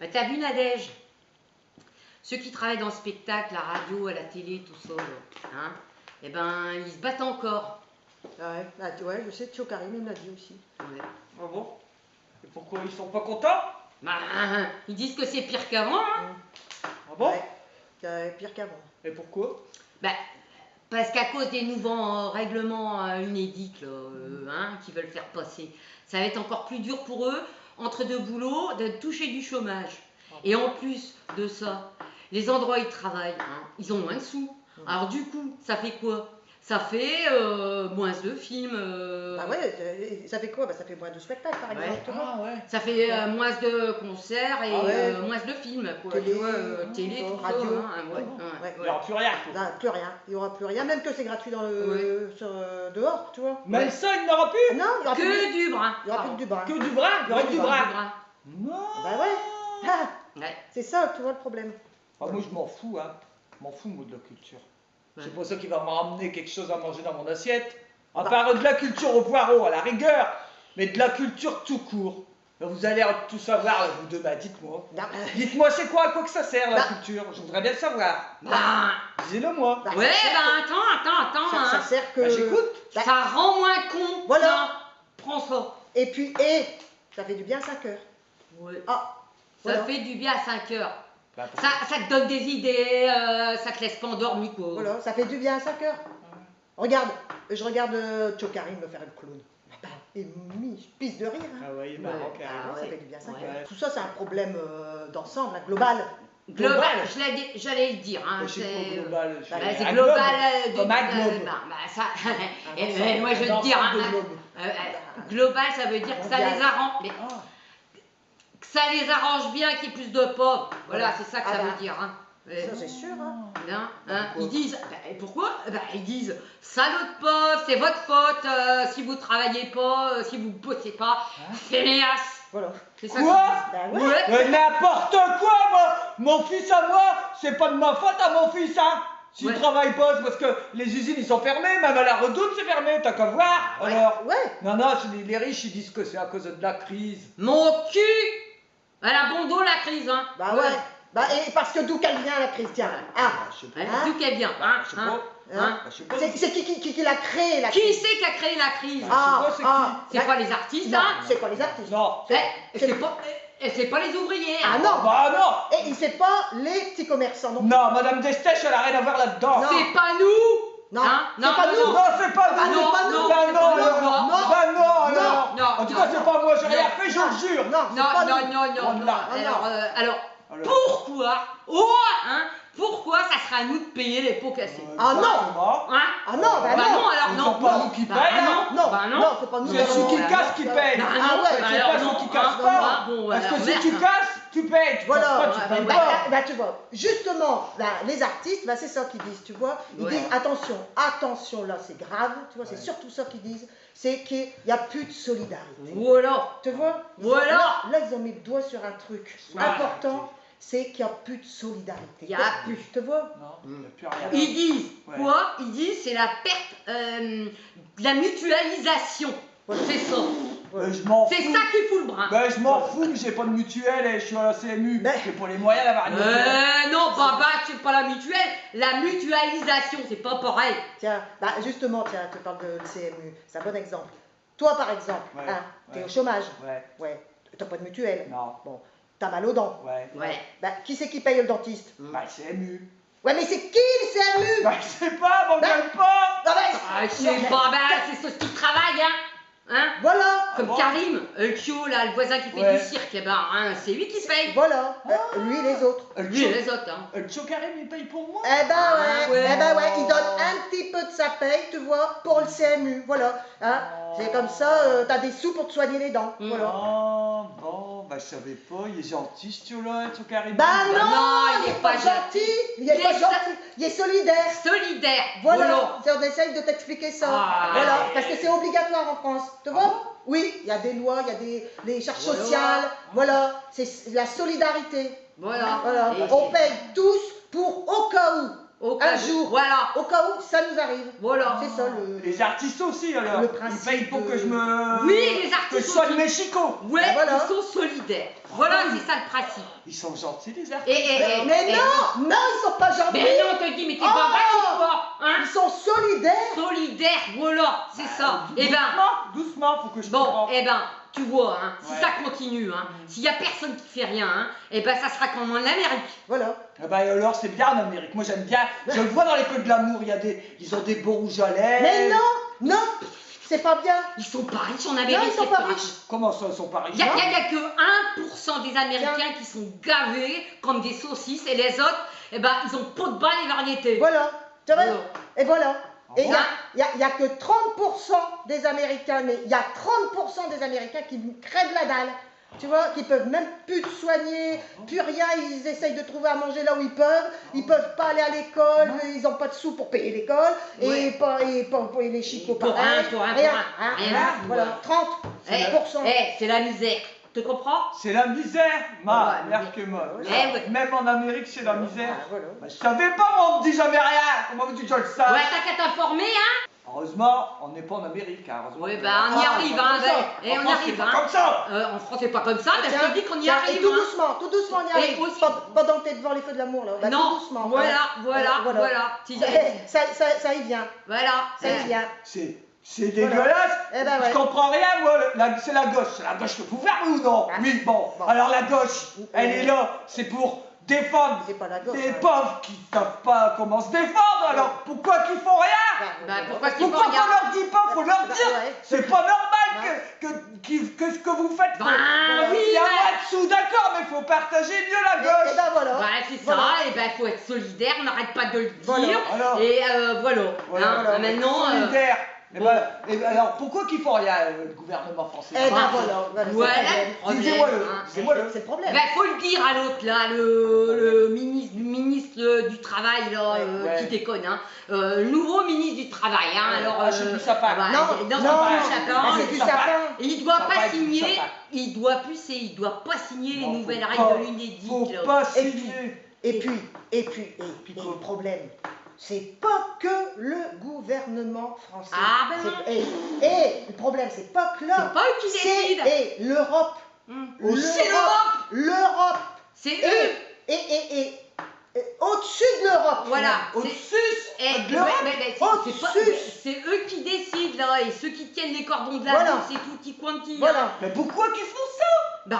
Bah, t'as vu Nadège? Ceux qui travaillent dans le spectacle, la radio, à la télé, tout ça, là, hein, eh ben, ils se battent encore. Ah ouais, bah, ouais, je sais, Thio Karim il me l'a dit aussi. Ouais. Ah bon? Et pourquoi ils sont pas contents? Bah, ils disent que c'est pire qu'avant, hein. Ah bon? Ouais, pire qu'avant. Et pourquoi? Bah, parce qu'à cause des nouveaux règlements UNEDIC là, hein, qui veulent faire passer, ça va être encore plus dur pour eux, entre deux boulots, de toucher du chômage. Et en plus de ça, les endroits où ils travaillent, hein, ils ont moins de sous. Alors du coup, ça fait quoi? Ça fait moins de films. Bah ouais, ça fait quoi? Bah ça fait moins de spectacles par Ouais. exemple. tu vois. Ah ouais. Ça fait moins de concerts et Ah ouais. moins de films, quoi. Télé, Tu vois, télé, tout radio. ça. Hein, ouais, Ouais. ouais. Il n'y aura plus rien. quoi. Là, plus rien. Il n'y aura plus rien, même que c'est gratuit dans le, dehors, tu vois. Même ça, il n'aura plus? Ah non, il n'y aura plus Que du bras. il y aura plus que du bras. Que du bras? Il y aura que du bras. Non. Bah ouais. Ah, Ouais. c'est ça, tu vois le problème. Ah, moi, je m'en fous, hein. Je m'en fous, moi, de la culture. Ouais. C'est pas ça qui va me ramener quelque chose à manger dans mon assiette. À part de la culture au poireau, à la rigueur. Mais de la culture tout court. Ben, vous allez tout savoir, là, vous deux. Bah, dites-moi. Non, Dites-moi, c'est quoi? À quoi que ça sert, la Bah. culture? Je voudrais bien le savoir. Bah, Disez-le moi. bah, ouais, ça sert bah attends, ça hein. sert que. Bah, j'écoute. Bah, Ça rend moins con. Voilà. Tiens, prends ça. Et puis, ça fait du bien à 5 heures. Ouais. Ah, Ça voilà. fait du bien à 5 heures. Bah, Ça te donne des idées, ça te laisse pas endormi, quoi. Voilà, ça fait du bien à 5 heures. Regarde, je regarde Thio Karim me faire un clown. Et je pisse de rire. Hein. Ah ouais, il est Ouais. marrant, Ah carrément. ouais, ça c'est- fait du bien à 5 ouais. heures. Tout ça, c'est un problème d'ensemble, hein, global. Global, j'allais le dire. Hein, Mais c'est quoi global? Bah, C'est c'est un global. globe. Comme un globe. Bah, ça, Un et, ensemble, moi je vais un te dire, ensemble hein, de globes. global, ça veut dire que ça Mondial. les arrange. Mais Ah. que ça les arrange bien qu'il y ait plus de pauvres. Voilà, Voilà. c'est ça que Ah ça bah. veut dire. Hein. Ça, c'est sûr. Hein. Hein, Pourquoi ils disent, pourquoi? Ils disent, salaud de pauvre, c'est votre faute, si vous travaillez pas, si vous bossez pas, fainéas. Voilà. C'est ça Quoi? Bah qu'ils ouais. disent. Ouais. N'importe quoi, moi! Mon fils à moi, c'est pas de ma faute à mon fils, hein! S'il Ouais. travaille pas, c'est parce que les usines ils sont fermées, même à la Redoute c'est fermé, t'as qu'à voir! Ouais. Alors, Ouais. non, c'est les riches ils disent que c'est à cause de la crise. Mon cul, elle a bon dos la crise, hein. Bah ouais. Bah, et parce que d'où qu'elle vient la crise, tiens. Ah. Je sais pas. Ouais, Hein? D'où qu'elle vient, hein, Je sais hein, pas. hein. Je sais pas. C'est qui l'a créé la Qui crise? c'est qui a créé la crise? Ah. je sais pas, C'est pas les artistes, Non, hein. c'est pas les artistes. Non. C'est pas les ouvriers. Ah hein. non. Bah non! Et c'est pas les petits commerçants non plus. Non, Madame Destèche, elle a rien à voir là-dedans. Non. C'est pas nous. Non, Hein? c'est pas nous. Non, c'est pas Ah, nous! c'est pas nous. Bah c'est non, pas nous. alors. Non, Bah non, alors. non, En tout cas, c'est pas moi, j'ai rien fait, je Non. le jure. Non, c'est Non, pas non, nous. non, non, non. Voilà. Alors, Alors. pourquoi, pourquoi ça serait à nous de payer les pots cassés? Ah non. Hein? Ah non, bah non. alors Ils non. sont pas nous qui Bah payent, non. hein. Non, Bah non. non, c'est pas nous. C'est ceux qui bah cassent qui payent. Bah Ah non, ouais, bah c'est alors pas non, ceux qui cassent hein. pas. Ah, bon, Parce alors, que si merde. tu casses, tu payes. Tu Voilà, casses pas, tu payes bah, pas. bah, tu vois, justement, là, les artistes, bah, c'est ça qu'ils disent, tu vois. Ils Ouais. disent attention, là, c'est grave, tu vois, c'est Ouais. surtout ça qu'ils disent, c'est qu'il n'y a plus de solidarité. Voilà. Tu vois Voilà. Là, ils ont mis le doigt sur un truc important, c'est qu'il n'y a plus de solidarité. Il y a plus. Tu vois Non, il n'y a plus rien. Ils disent Ouais. quoi? Ils disent c'est la perte de la mutualisation. Voilà. C'est ça. Je m'en fous. C'est ça qui fout le bras. Ben, je m'en fous, mais j'ai pas de mutuelle et je suis à la CMU. Mais- J'ai pas les moyens d'avoir une mutuelle. Non, papa, c'est pas la mutuelle. La mutualisation, c'est pas pareil. Tiens, bah, justement, tiens, tu parles de CMU, c'est un bon exemple. Toi, par exemple, Ouais, hein, t'es ouais. au chômage, Ouais, ouais, t'as pas de mutuelle, non, bon, t'as mal aux dents. ouais. Ouais. Bah, qui c'est qui paye le dentiste? Bah, CMU. Ouais, mais c'est qui le CMU? Bah, je sais pas, m'engueule pas. Non, mais... Ah, je sais pas, ben, c'est ceux qui travaillent, hein. Hein? Voilà, Comme bon Karim, Kyo, là, le voisin qui fait Ouais. du cirque, eh ben, hein, c'est lui qui paye. voilà, lui les autres. Lui et les autres, hein. Le Chokarim, il paye pour moi. Eh ben ouais, ouais. eh ben ouais, il donne un petit peu de sa paye, tu vois, pour le CMU, voilà. Hein? C'est comme ça, t'as des sous pour te soigner les dents, Mm. voilà. Oh, bon, bah, je savais pas, il est gentil, ce tio-là, Chokarim. Bah Bah non, non, il est pas gentil, il est Il pas est gentil, il est solidaire. Solidaire. Voilà, on essaye de t'expliquer ça. Ah, voilà, ouais. parce que c'est obligatoire en France, tu vois? bon Oui, il y a des lois, il y a des charges Voilà. sociales, voilà, c'est la solidarité. Voilà. Voilà, Et- on paye tous pour au cas où. Au cas un où. jour, Voilà. au cas où ça nous arrive. Voilà. C'est ça le... Les artistes aussi alors. Le principe Ils payent pour de- que je me. Oui, les Que je artistes soigne aussi. mes chicots. Ouais, Ben voilà. ils sont solidaires. Voilà, c'est ça le principe. Ils sont gentils les artistes. Mais non, non, ils sont pas gentils. Mais non, on te dit, mais t'es pas Oh. bête ou quoi, hein? Ils sont solidaires. Solidaire, voilà, c'est ça. Eh ben, Doucement, faut que je bon, comprends. eh ben, tu vois, hein, si Ouais. ça continue, hein, s'il y a personne qui fait rien, hein, eh ben, ça sera comme en Amérique. Voilà. Ah bah alors c'est bien en Amérique. Moi j'aime bien. Je le vois dans les feux de l'amour. Ils ont des beaux rouges à lèvres. Mais non, non, c'est pas bien. Ils sont pas riches en Amérique. Non, ils sont les pas plus riches. Comment ça ils sont pas riches? Il y a que 1% des Américains qui sont gavés comme des saucisses et les autres, eh ben, ils ont pas de balle et variété. Voilà. Tu vois? Voilà. Et voilà. Et il bon y a que 30% des Américains, mais il y a 30% des Américains qui crèvent la dalle. Tu vois, qui peuvent même plus te soigner, plus rien, ils essayent de trouver à manger là où ils peuvent pas aller à l'école, ils ont pas de sous pour payer l'école, Ouais. et les chicots Pour pareil, rien, rien, rien. voilà, 30%. C'est la misère. Tu comprends? C'est la misère, ma Ouais, mère mais- que moi. Eh ouais. Même en Amérique c'est la misère. Ah, voilà. Bah, je savais pas, moi on me dit jamais rien. Comment veux-tu que je le sache? Ouais, t'as qu'à t'informer, hein? Heureusement, on n'est pas en Amérique. Hein, heureusement. Ouais, bah, on y Ah, arrive, comme hein, ça. et on En y France, arrive, c'est pas hein. comme ça. En France, c'est pas comme ça, mais je Tiens, te dis qu'on y tiens, arrive, et tout hein. doucement, on y Et arrive. aussi- Pendant que t'es devant les feux de l'amour, là. Bah, Non, tout doucement. voilà. Ça y vient. Voilà. Ça y vient. C'est dégueulasse. Eh ben ouais. Je comprends rien, moi. C'est la gauche. C'est la gauche que vous faire ou non? Ah. Oui, bon. Bon. Alors la gauche, elle est là. C'est pour défendre C'est pas la gauche. des hein. pauvres qui savent pas comment se défendre. Alors pourquoi qu'ils font rien? Bah, pourquoi qu'ils Pourquoi font rien? on leur dit pas? Faut leur Bah, dire. ouais. C'est pas normal Bah. que ce que vous faites. Bah, faut- oui, Il y a mais- moins de sous, d'accord, mais faut partager mieux la Et gauche. ben voilà. Bah, c'est ça, Voilà. et ben, faut être solidaire, on n'arrête pas de le dire. Voilà. Alors. Et voilà. Voilà, Hein, voilà. Maintenant. Solidaire. Eh bon. ben, alors pourquoi qu'ils font rien, le gouvernement français? Eh ben Ah, voilà. Voilà, c'est problème, Disez-moi-le. hein. Disez-moi-le. le problème. Ben, faut le dire à l'autre, là, le ministre du Travail, là, Ouais. qui déconne, hein. Le nouveau ministre du Travail, hein. Ouais. Alors, Ah, c'est du sapin. bah, Non, non, non, c'est du sapin. Ah, c'est du sapin. sapin. Et il doit Sapin pas et du signer, sapin. il doit pas signer les Non, nouvelles faut règles pas- de l'UNEDIC, Faut là. pas Et puis- signer. Et quoi? le problème, c'est pas que le gouvernement français. Ah ben non. Et le problème, c'est pas que C'est là. pas eux qui décident. Et l'Europe. Aussi L'Europe. C'est eux. Et au-dessus de l'Europe. Voilà. Au-dessus Eh, de l'Europe. Au-dessus. c'est eux qui décident là, et ceux qui tiennent les cordons de la Voilà. bourse, c'est tutti quanti. hein. Voilà. Mais pourquoi qu'ils font ça? Bah,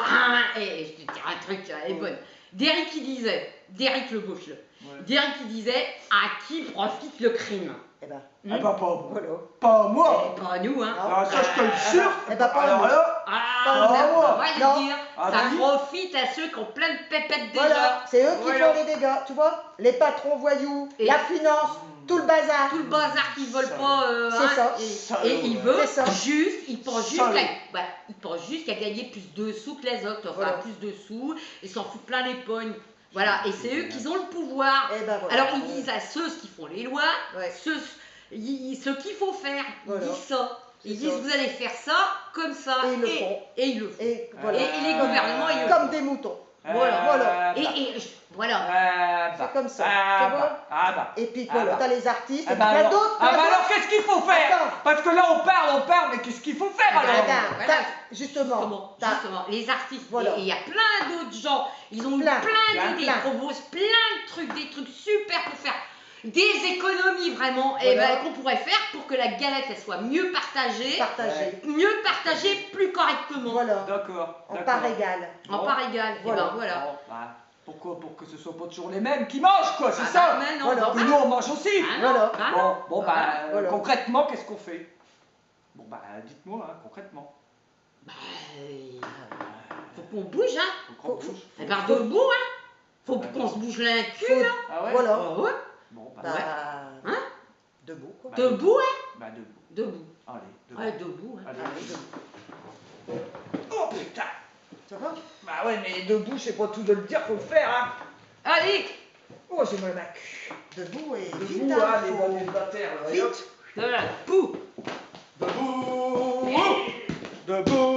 je te dirai un truc, elle est bonne. Derrick le gauche là, Ouais. Derrick qui disait à qui profite le crime. Eh ben, Ah bah pas moi. voilà. Pas moi. Eh, pas nous, hein. Non. Alors ça je te le jure. Eh ben, pas Alors nous. là, Ah, Pas ça, moi. on va le Non. dire. Ah, Ça oui. profite à ceux qui ont plein de pépettes déjà. Voilà, c'est eux qui Voilà. font les dégâts, tu vois. Les patrons voyous, Et- la finance, tout le bazar. Tout le bazar qu'ils veulent Ça, pas. c'est ça. Et il veut C'est ça. juste, il pense juste Ça, qu'à il pense juste qu'à gagner plus de sous que les autres, enfin Voilà. plus de sous, et s'en fout plein les pognes. Voilà, et c'est eux qui ont le pouvoir. Eh ben voilà. Alors ils disent à ceux qui font les lois, Ouais. ce qu'il faut faire, Voilà. ils disent ça. Ils C'est disent ça. vous allez faire ça, comme ça, Et ils le font. et ils le font. Et voilà. Et les gouvernements, ils le Comme des moutons. Voilà, voilà. Voilà. C'est comme ça, Ah tu vois. bah. Ah bah. Et puis Ah voilà, bah. t'as les artistes, Ah et puis bah plein alors, d'autres. ah plein bah alors d'autres. qu'est-ce qu'il faut faire? Attends. Parce que là on parle, mais qu'est-ce qu'il faut faire Ah bah, alors? regarde. Regarde, voilà. justement, t'as- Justement, les artistes, Voilà. et il y a plein d'autres gens, ils ont eu Plein, plein d'idées, plein. ils proposent plein de trucs, des trucs super pour faire des économies vraiment, et Voilà. ben, qu'on pourrait faire pour que la galette elle soit mieux partagée, partagés. plus correctement, Voilà, D'accord. en d'accord. part égale. en Bon. part égale. Et Voilà. ben, voilà. Bon, bah, pourquoi? Pour que ce soit pas toujours les mêmes qui mangent quoi, c'est Ah ça? bah, mais non, Voilà. bah, Que nous on mange aussi. ah non, Voilà. bah non. Bon bah Voilà. concrètement qu'est-ce qu'on fait? Bon bah dites-moi hein, concrètement. Bah, faut qu'on bouge, hein. Faut qu'on Faut- bouge. Et ben, debout, hein. Faut qu'on se bouge le cul, là. Ah ouais? Voilà. Ah ouais. Bon bah, Bah, Hein debout, quoi. Bah, Debout, hein. bah debout. Debout. Allez, debout. Ouais, debout, hein. Allez, Ah, debout. Oh putain! Ça va? Bah ouais mais debout je sais pas tout de le dire, faut le faire hein! Allez. Oh, j'ai mal à la queue. Debout et vite, Debout hein, hein, les faut- bonnes de la terre là, et hop. Vite. Voilà. Pou. Debout! Debout!